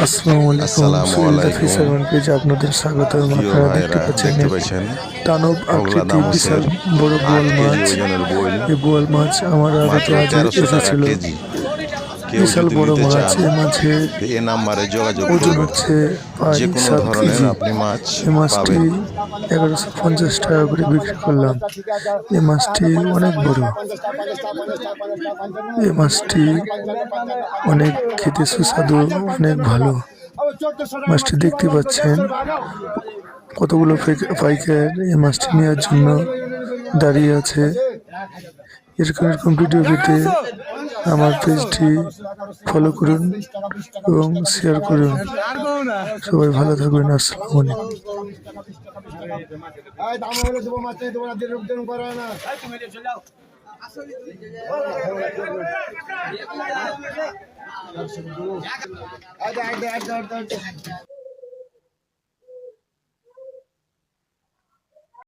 আসসালামু আলাইকুম। আসসালামু সুইল দ্য আলাইকুম। ফিশারম্যান পেজে আপনাদের স্বাগতম। প্রিয় আপনারা ভাইরা, দেখতে দেখতে পাচ্ছেন দানব ওগলা আকৃতি দামুসের বিশাল বড় 8 বোয়াল কেজি মাছ। ওজনের বোইল এই বোয়াল মাছ আমার মাত্র আড়তে আজ 1300 টাকা এসেছিল। কেজি। কেউ বিশাল যদি বড় নিতে মাছ। চান এই মাছের এ নাম্বারে যোগাযোগ ওজন করবেন। হচ্ছে প্রায় যে কোনো 7 ধরনের কেজি। আপনি মাছ এই মাছটি পাবেন। 1150 টাকা করে বিক্রি করলাম। এই মাছটি অনেক বড়। এই মাছটি অনেক খেতে সুস্বাদু, অনেক ভালো। মাছটি দেখতে পাচ্ছেন কতগুলো পাইকার এই মাছটি নেওয়ার জন্য দাঁড়িয়ে আছে। এরকম ভিডিও পেতে আমার পেজটি ফলো করুন এবং শেয়ার করুন। সবাই ভালো থাকবেন। আসসালামু আলাইকুম।